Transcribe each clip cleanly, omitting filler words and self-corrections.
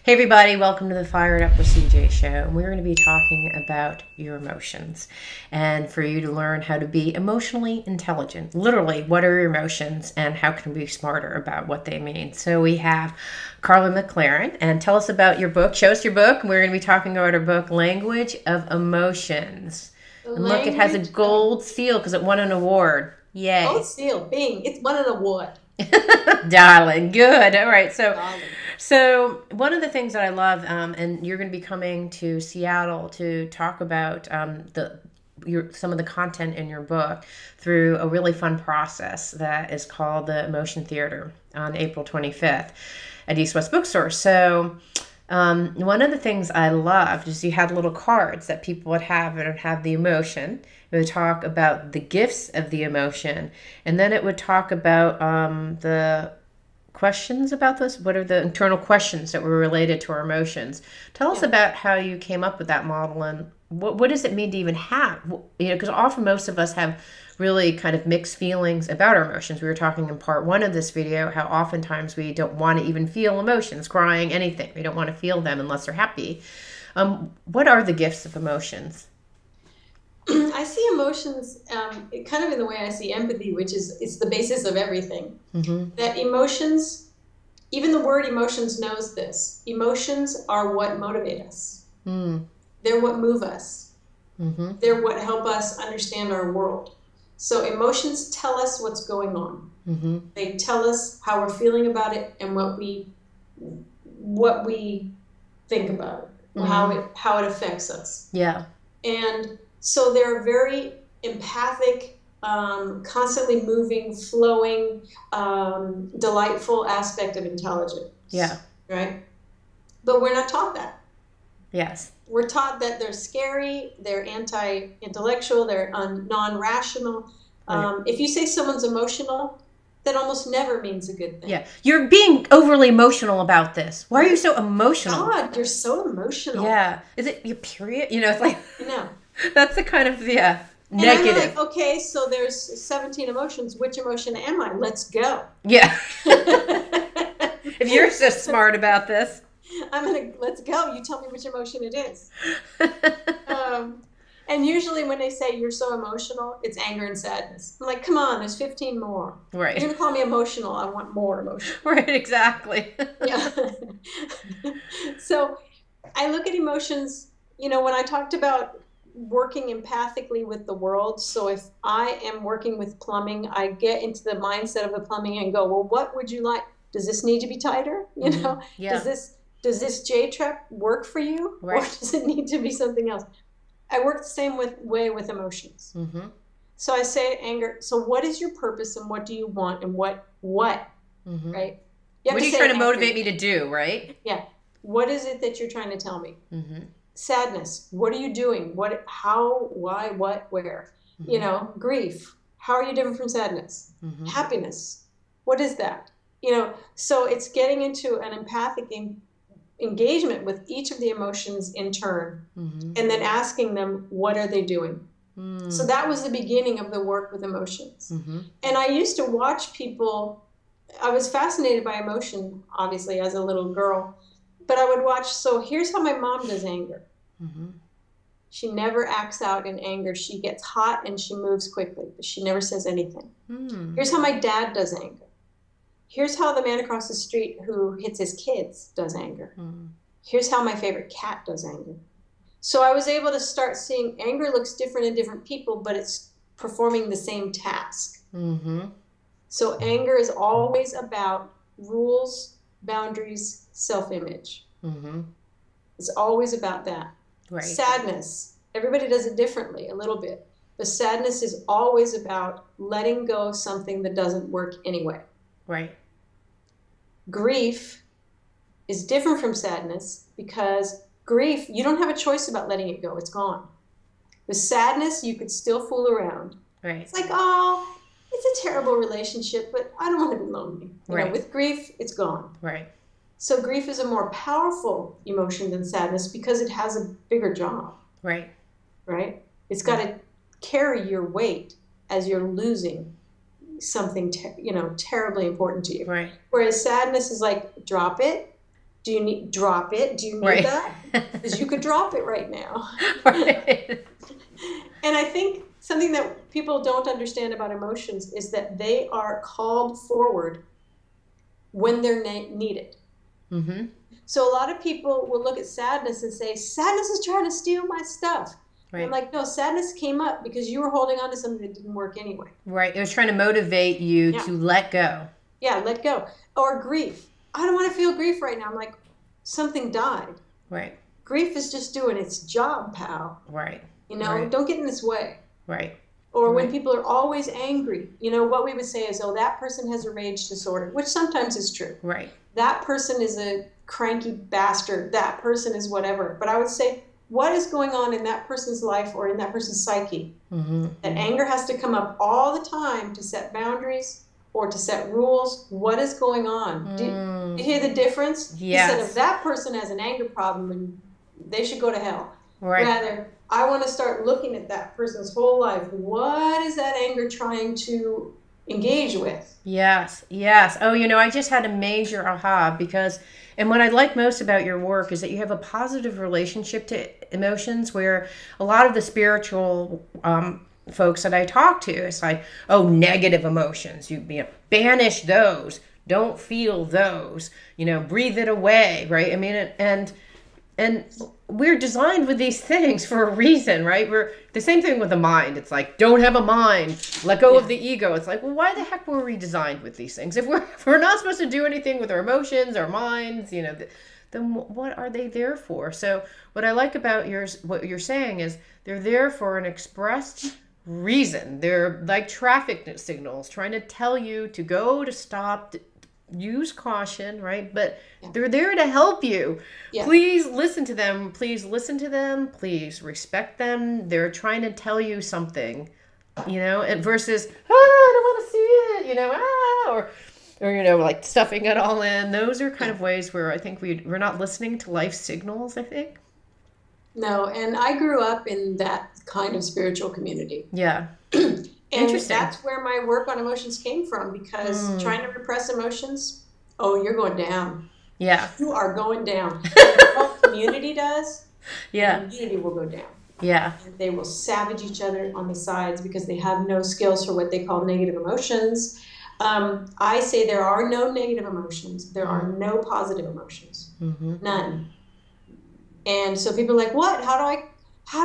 Hey everybody, welcome to the Fired Up with CJ show. And we're going to be talking about your emotions and for you to learn how to be emotionally intelligent. Literally, what are your emotions and how can we be smarter about what they mean? So we have Karla MClaren, and tell us about your book. Show us your book. We're going to be talking about her book, Language of Emotions. And look, it has a gold seal because it won an award. Yay. Gold seal, bing, it's won an award. Darling, good. All right, Darling. So one of the things that I love, and you're going to be coming to Seattle to talk about some of the content in your book through a really fun process that is called the Emotion Theater on April 25th at East West Bookstore. So one of the things I loved is you had little cards that people would have that would have the emotion. It would talk about the gifts of the emotion, and then it would talk about the questions about this. What are the internal questions that were related to our emotions? Tell us about how you came up with that model, and what does it mean to even have, because often most of us have really kind of mixed feelings about our emotions. We were talking in part one of this video how oftentimes we don't want to even feel emotions, crying, anything. We don't want to feel them unless they're happy. What are the gifts of emotions? I see emotions kind of in the way I see empathy, which is it's the basis of everything. Mm-hmm. That emotions, even the word emotions knows this. Emotions are what motivate us. Mm. They're what move us. Mm-hmm. They're what help us understand our world. So emotions tell us what's going on. Mm-hmm. They tell us how we're feeling about it and what we think about it, mm-hmm. how it affects us. Yeah. And so they're very empathic, constantly moving, flowing, delightful aspect of intelligence. Yeah. Right? But we're not taught that. Yes. We're taught that they're scary, they're anti-intellectual, they're non-rational. Right. If you say someone's emotional, that almost never means a good thing. Yeah. You're being overly emotional about this. Why are you so emotional? God, you're so emotional. Yeah. Is it your period? It's like... No. That's the kind of, negative. And I'm like, okay, so there's 17 emotions. Which emotion am I? Let's go. Yeah. If you're so smart about this. Let's go. You tell me which emotion it is. And usually when they say you're so emotional, it's anger and sadness. I'm like, come on, there's 15 more. Right. You're going to call me emotional. I want more emotion. Right, exactly. Yeah. So I look at emotions, when I talked about working empathically with the world. So if I am working with plumbing, I get into the mindset of the plumbing and go, well, what would you like? Does this need to be tighter? Yeah. Does this J-trap work for you? Right. Or does it need to be something else? I work the same way with emotions. Mm-hmm. So I say anger, so what is your purpose and what do you want and what, mm-hmm. Right? What are you trying to motivate me to do, right? Yeah. What is it that you're trying to tell me? Mm-hmm. Sadness. What are you doing? What, how, why, what, where? Mm-hmm. Grief. How are you different from sadness? Mm-hmm. Happiness. What is that? So it's getting into an empathic engagement with each of the emotions in turn, mm-hmm. and then asking them, what are they doing? Mm. So that was the beginning of the work with emotions. Mm-hmm. And I used to watch people. I was fascinated by emotion, obviously, as a little girl. But I would watch, so here's how my mom does anger. Mm-hmm. She never acts out in anger. She gets hot and she moves quickly, but she never says anything. Mm. Here's how my dad does anger. Here's how the man across the street who hits his kids does anger. Mm. Here's how my favorite cat does anger. So I was able to start seeing anger looks different in different people, but it's performing the same task. Mm-hmm. So anger is always about rules, boundaries, self-image. Mm-hmm. It's always about that. Right. Sadness, everybody does it differently a little bit. But sadness is always about letting go of something that doesn't work anyway. Right. Grief is different from sadness because grief, you don't have a choice about letting it go. It's gone. With sadness, you could still fool around. Right. It's like, oh, it's a terrible relationship, but I don't want to be lonely. Right. With grief, it's gone. Right. So grief is a more powerful emotion than sadness because it has a bigger job. Right. Right? It's got to carry your weight as you're losing something, terribly important to you. Right. Whereas sadness is like, drop it, Do you need drop it? Do you need that? Because you could drop it right now. Right. And I think something that people don't understand about emotions is that they are called forward when they're needed. Mm-hmm. So a lot of people will look at sadness and say, sadness is trying to steal my stuff. Right. I'm like, no, sadness came up because you were holding on to something that didn't work anyway. Right. It was trying to motivate you to let go. Yeah, let go. Or grief. I don't want to feel grief right now. I'm like, something died. Right. Grief is just doing its job, pal. Right. You know, don't get in this way. Right. Or when people are always angry, you know, what we would say is, oh, that person has a rage disorder, which sometimes is true. Right. That person is a cranky bastard. That person is whatever. But I would say, what is going on in that person's life or in that person's psyche? Mm-hmm. That anger has to come up all the time to set boundaries or to set rules. What is going on? Do you hear the difference? Yes. Instead of that person has an anger problem and they should go to hell. Right. Rather, I want to start looking at that person's whole life. What is that anger trying to engage with? Yes, yes. Oh, you know, I just had a major aha because, and what I like most about your work is that you have a positive relationship to emotions, where a lot of the spiritual folks that I talk to, it's like, oh, negative emotions, you know, banish those, don't feel those, you know, breathe it away, right? I mean, and we're designed with these things for a reason, right? We're the same thing with the mind. It's like, don't have a mind, let go of the ego. It's like, well, why the heck were we designed with these things? If we're not supposed to do anything with our emotions, our minds, you know, then what are they there for? So what I like about what you're saying is they're there for an expressed reason. They're like traffic signals trying to tell you to go, to stop, to use caution, right? But they're there to help you. Yeah. Please listen to them. Please listen to them. Please respect them. They're trying to tell you something, you know, and versus, I don't want to see it, you know, or, you know, like stuffing it all in. Those are kind of ways where I think we're not listening to life signals, I think. No, and I grew up in that kind of spiritual community. Yeah. And that's where my work on emotions came from, because trying to repress emotions, oh, you're going down. Yeah. You are going down. What community does, the community will go down. Yeah. And they will savage each other on the sides because they have no skills for what they call negative emotions. I say there are no negative emotions. There are no positive emotions. Mm-hmm. None. And so people are like, what? How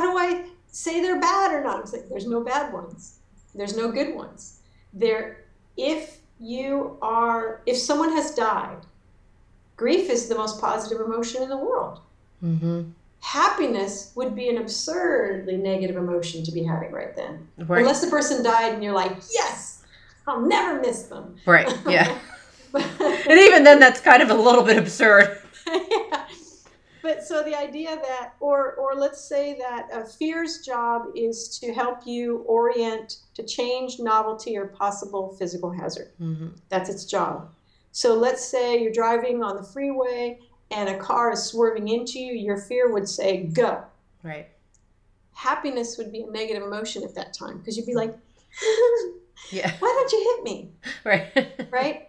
do I say they're bad or not? It's like, there's no bad ones. There's no good ones. If someone has died, grief is the most positive emotion in the world. Mm-hmm. Happiness would be an absurdly negative emotion to be having right then. Right. Unless the person died and you're like, yes, I'll never miss them. Right, yeah. And even then, that's kind of a little bit absurd. Yeah. But so the idea that, or let's say that fear's job is to help you orient to change, novelty, or possible physical hazard. Mm-hmm. That's its job. So let's say you're driving on the freeway and a car is swerving into you. Your fear would say, go. Right. Happiness would be a negative emotion at that time, because you'd be like, yeah, why don't you hit me? Right. Right.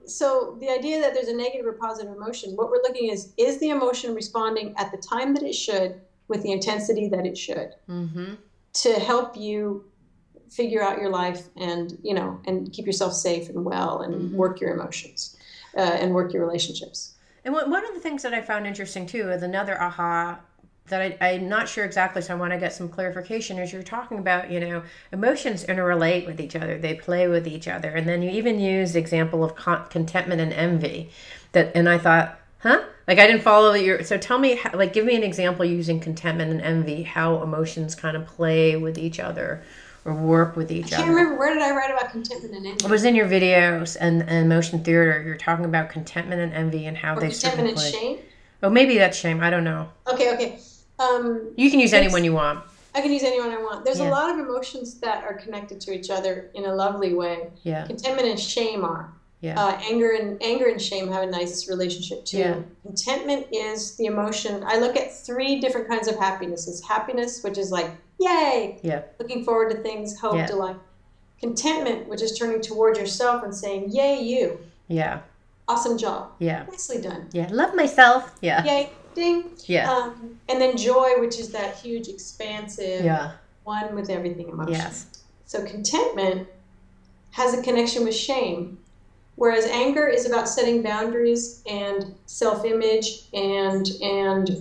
So the idea that there's a negative or positive emotion, what we're looking is the emotion responding at the time that it should, with the intensity that it should, to help you figure out your life and, you know, and keep yourself safe and well and work your emotions and work your relationships. And one of the things that I found interesting too is another aha that I'm not sure exactly, so I want to get some clarification, is you're talking about, you know, emotions interrelate with each other, they play with each other, and then you even use the example of contentment and envy, and I thought, like I didn't follow so tell me, like give me an example using contentment and envy, how emotions kind of play with each other or work with each other. I can't remember, where did I write about contentment and envy? It was in your videos and emotion theater. You're talking about contentment and envy and how they contentment and shame? Oh, maybe that's shame, I don't know. Okay. You can use anyone you want. I can use anyone I want. There's a lot of emotions that are connected to each other in a lovely way. Yeah. Contentment and shame are. Yeah. Anger and shame have a nice relationship too. Yeah. Contentment is the emotion. I look at 3 different kinds of happinesses. Happiness, which is like, yay, looking forward to things, hope, delight. Contentment, which is turning towards yourself and saying, yay, you. Yeah. Awesome job. Yeah. Nicely done. Yeah. Love myself. Yeah. Yay. Ding. Yeah. And then joy, which is that huge, expansive, Yeah. one with everything emotion. Yes. So contentment has a connection with shame, whereas anger is about setting boundaries and self-image and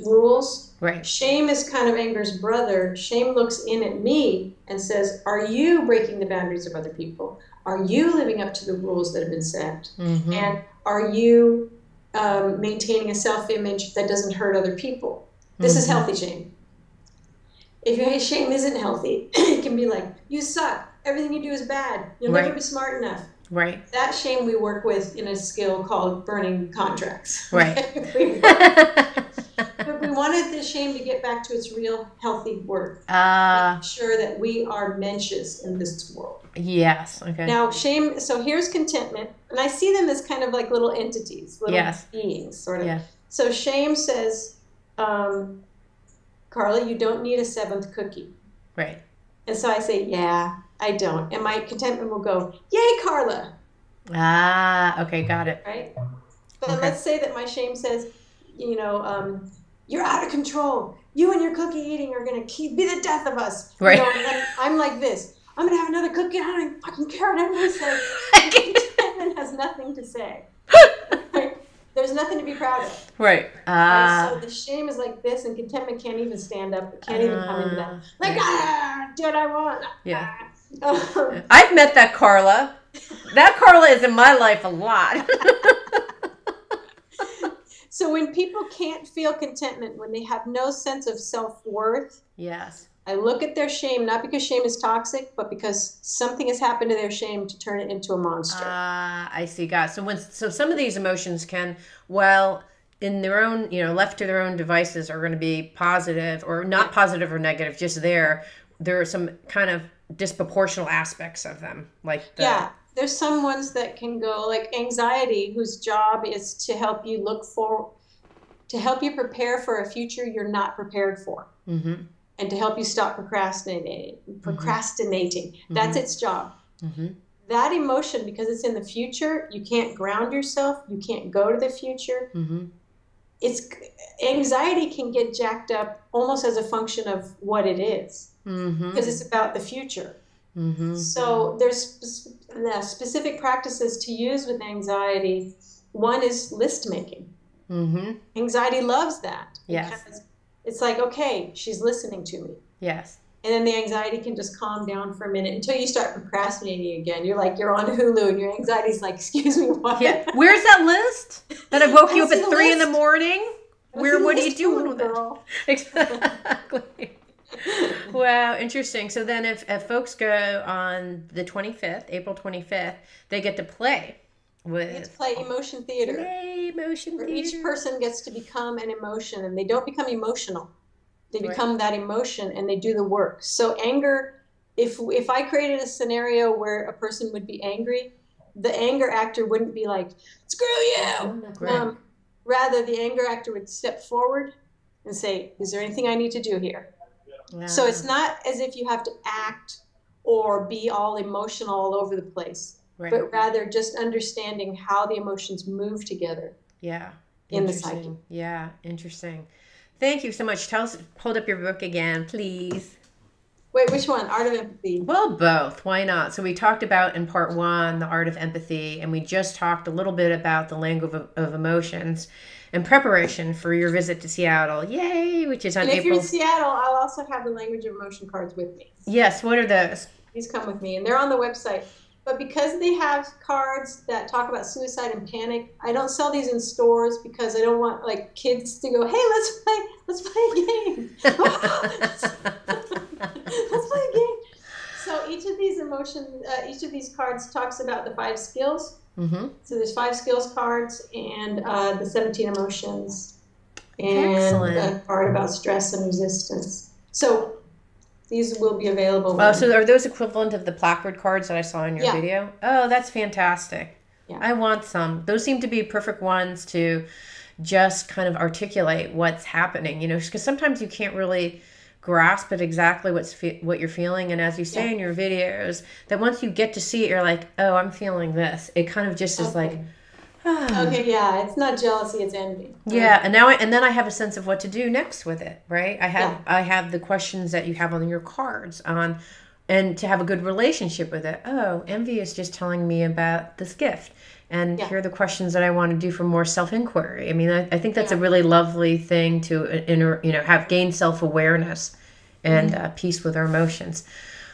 rules. Right. Shame is kind of anger's brother. Shame looks in at me and says, are you breaking the boundaries of other people? Are you living up to the rules that have been set? Mm-hmm. And are you maintaining a self-image that doesn't hurt other people? This is healthy shame. If your shame isn't healthy, it can be like, you suck. Everything you do is bad. You'll never be smart enough. Right. That shame we work with in a skill called burning contracts. Right. But we wanted the shame to get back to its real healthy work. Make sure that we are mensches in this world. Yes. Okay. Now, shame, so here's contentment. And I see them as kind of like little entities, little beings, sort of. Yeah. So shame says, Karla, you don't need a 7th cookie. Right. And so I say, yeah, I don't. And my contentment will go, yay, Karla. Okay, got it. Right? But let's say that my shame says, you're out of control. You and your cookie eating are going to be the death of us. Right. And I'm like this. I'm going to have another cookie. I don't fucking care what anyone says. Contentment has nothing to say. Right? There's nothing to be proud of. Right. So the shame is like this, and contentment can't even stand up. It can't even come into that. Like, do what I want. Yeah. I've met that Karla. That Karla is in my life a lot. So when people can't feel contentment, when they have no sense of self-worth, yes, I look at their shame, not because shame is toxic, but because something has happened to their shame to turn it into a monster. I see, God. So some of these emotions can, well, in their own, left to their own devices, are going to be positive or not positive or negative, just there. There are some kind of disproportional aspects of them, like there's some ones that can go like anxiety, whose job is to help you to help you prepare for a future you're not prepared for, and to help you stop procrastinating. That's its job. That emotion, because it's in the future, you can't ground yourself. You can't go to the future. Anxiety can get jacked up almost as a function of what it is, because it's about the future. So there's specific practices to use with anxiety. One is list making. Anxiety loves that. Yes. Because it's like, okay, she's listening to me. Yes. And then the anxiety can just calm down for a minute until you start procrastinating again. You're on Hulu and your anxiebody's like, excuse me, what? Yeah. Where's that list that I woke you up at 3 in the morning? What are you doing with girl? Exactly. Wow, interesting. So then if folks go on the 25th, April 25th, they get to play with... They get to play emotion theater. Yay, emotion theater. Each person gets to become an emotion, and they don't become emotional. They become that emotion, and they do the work. So anger, if I created a scenario where a person would be angry, the anger actor wouldn't be like, screw you! Rather, the anger actor would step forward and say, is there anything I need to do here? Wow. So it's not as if you have to act or be all emotional all over the place, but rather just understanding how the emotions move together. Yeah. In the psyche. Yeah, interesting. Thank you so much. Hold up your book again, please. Wait, which one? Art of Empathy. Well, both. Why not? So we talked about in part 1, the art of empathy, and we just talked a little bit about the language of emotions in preparation for your visit to Seattle. Yay! Which is on April. And if you're in Seattle, I'll also have the language of emotion cards with me. Yes. What are those? These come with me, and they're on the website. But because they have cards that talk about suicide and panic, I don't sell these in stores because I don't want kids to go, hey, let's play a game. Let's play a game. So each of these cards talks about the 5 skills. So there's 5 skills cards and the 17 emotions and a card about stress and resistance. So these will be available. Oh, so are those equivalent of the placard cards that I saw in your video? Oh, that's fantastic. Yeah. I want some. Those seem to be perfect ones to just kind of articulate what's happening, because sometimes you can't really grasp at exactly what you're feeling. And as you say in your videos, that once you get to see it, you're like, oh, I'm feeling this. It kind of just is like, Okay, yeah, it's not jealousy, it's envy. Yeah, and now and then I have a sense of what to do next with it, right? Yeah. I have the questions that you have on your cards on, and to have a good relationship with it. Oh, envy is just telling me about this gift, and Yeah. here are the questions that I want to do for more self-inquiry. I mean, I think that's a Yeah. really lovely thing to have gained self-awareness and peace with our emotions.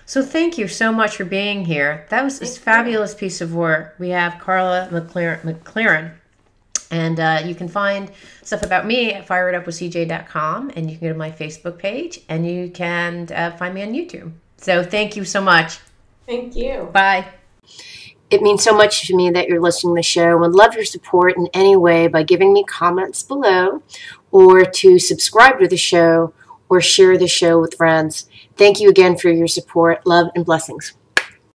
So thank you so much for being here. That was this fabulous piece of work. We have Karla MClaren. And you can find stuff about me at fireitupwithcj.com, and you can go to my Facebook page, and you can find me on YouTube. So thank you so much. Thank you. Bye. It means so much to me that you're listening to the show. I would love your support in any way by giving me comments below, or to subscribe to the show, or share the show with friends. Thank you again for your support. Love and blessings.